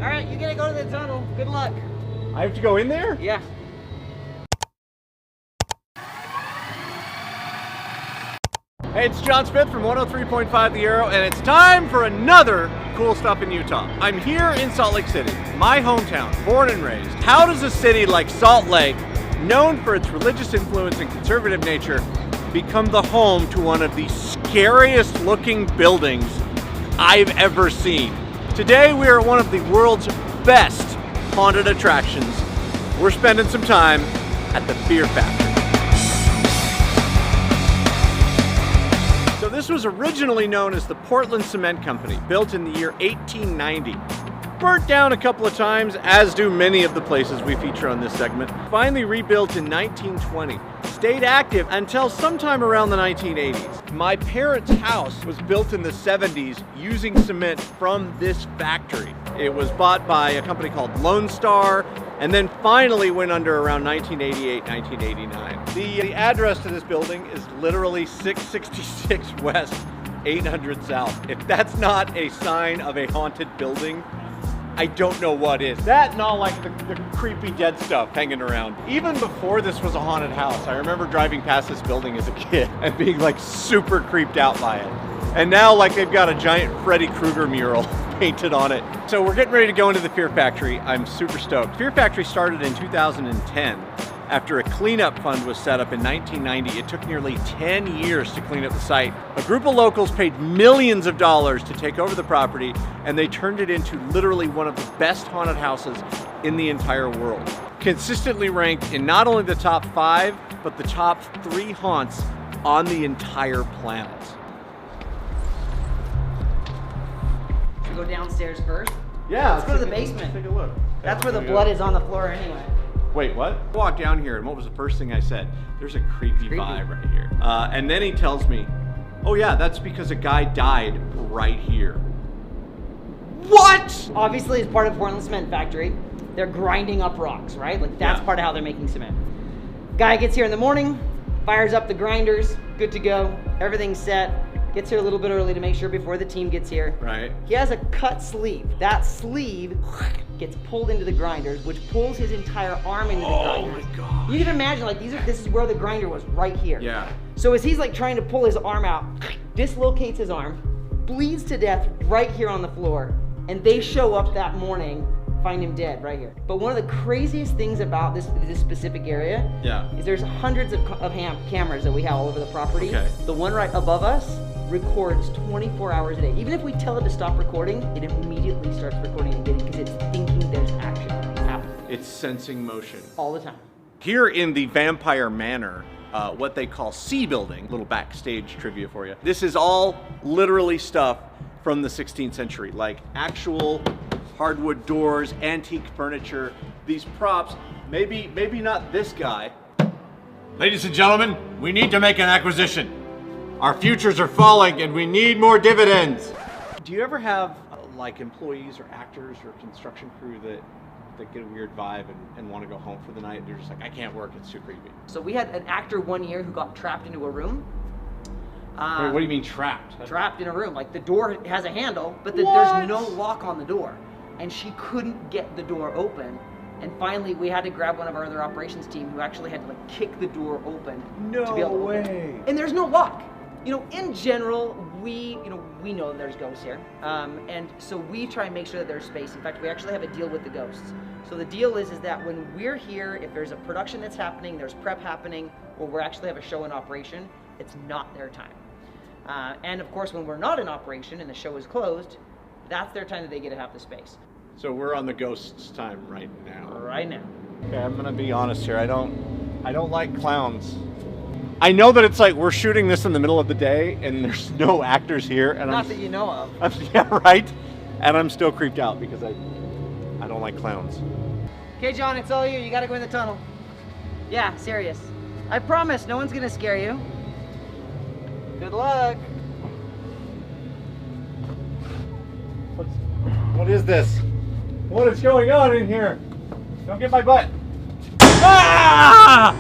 All right, you gotta go to the tunnel. Good luck. I have to go in there? Yeah. Hey, it's Jon Smith from 103.5 The Arrow, and it's time for another cool stuff in Utah. I'm here in Salt Lake City, my hometown, born and raised. How does a city like Salt Lake, known for its religious influence and conservative nature, become the home to one of the scariest looking buildings I've ever seen? Today we are at one of the world's best haunted attractions. We're spending some time at the Fear Factory. So this was originally known as the Portland Cement Company, built in the year 1890. Burnt down a couple of times, as do many of the places we feature on this segment. Finally rebuilt in 1920. Stayed active until sometime around the 1980s. My parents' house was built in the 70s using cement from this factory. It was bought by a company called Lone Star, and then finally went under around 1988, 1989. The address to this building is literally 666 West, 800 South. If that's not a sign of a haunted building, I don't know what is. That and all like the creepy dead stuff hanging around. Even before this was a haunted house, I remember driving past this building as a kid and being like super creeped out by it. And now like they've got a giant Freddy Krueger mural painted on it. So we're getting ready to go into the Fear Factory. I'm super stoked. Fear Factory started in 2010 after a cleanup fund was set up in 1990. It took nearly 10 years to clean up the site. A group of locals paid millions of dollars to take over the property, and they turned it into literally one of the best haunted houses in the entire world. Consistently ranked in not only the top 5, but the top 3 haunts on the entire planet. Should we go downstairs first? Yeah, let's go to the basement. Take a look. That's where the blood is on the floor anyway. Wait, what? I walked down here, and what was the first thing I said? There's a creepy vibe right here. And then he tells me, oh yeah, that's because a guy died right here. What? Obviously, as part of Portland Cement Factory, they're grinding up rocks, right? Like that's part of how they're making cement. Guy gets here in the morning, fires up the grinders, good to go. Everything's set. Gets here a little bit early to make sure before the team gets here. Right. He has a cut sleeve. That sleeve gets pulled into the grinders, which pulls his entire arm into the grinders. Oh my God. You can imagine, like this is where the grinder was, right here. Yeah. So as he's like trying to pull his arm out, dislocates his arm, bleeds to death right here on the floor, and they show up that morning, find him dead right here. But one of the craziest things about this specific area is there's hundreds of cameras that we have all over the property. Okay. The one right above us records 24 hours a day. Even if we tell it to stop recording, it immediately starts recording again because it's thinking there's action happening. It's sensing motion. All the time. Here in the Vampire Manor, what they call C building, little backstage trivia for you. This is all literally stuff from the 16th century, like actual hardwood doors, antique furniture, these props, maybe not this guy. Ladies and gentlemen, we need to make an acquisition. Our futures are falling and we need more dividends. Do you ever have like employees or actors or construction crew that get a weird vibe and want to go home for the night? They're just like, I can't work, it's too creepy. So we had an actor one year who got trapped into a room. Wait, what do you mean trapped? Trapped in a room. Like the door has a handle, but there's no lock on the door. And she couldn't get the door open. And finally, we had to grab one of our other operations team who actually had to like kick the door open to be able to open it. And there's no lock. You know, in general, we know there's ghosts here. And so we try and make sure that there's space. In fact, we actually have a deal with the ghosts. So the deal is that when we're here, if there's a production that's happening, there's prep happening, or we actually have a show in operation, it's not their time. And of course, when we're not in operation and the show is closed, that's their time that they get to have the space. So we're on the ghosts' time right now. Right now. Okay, I'm gonna be honest here. I don't like clowns. I know that it's like we're shooting this in the middle of the day and there's no actors here, and not that you know of. Yeah, right. And I'm still creeped out because I don't like clowns. Okay, John, it's all you. You gotta go in the tunnel. Yeah, serious. I promise, no one's gonna scare you. Good luck. What is this? What is going on in here? Don't get my butt. Ah!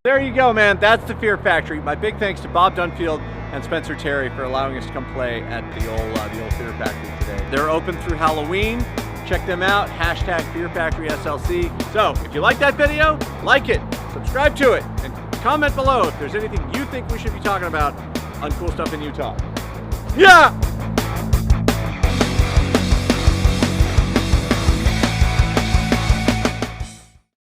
There you go, man. That's the Fear Factory. My big thanks to Bob Dunfield, and Spencer Terry for allowing us to come play at the old Fear Factory today. They're open through Halloween. Check them out, hashtag Fear Factory SLC. So if you like that video, like it, subscribe to it, and comment below if there's anything you think we should be talking about on cool stuff in Utah. Yeah!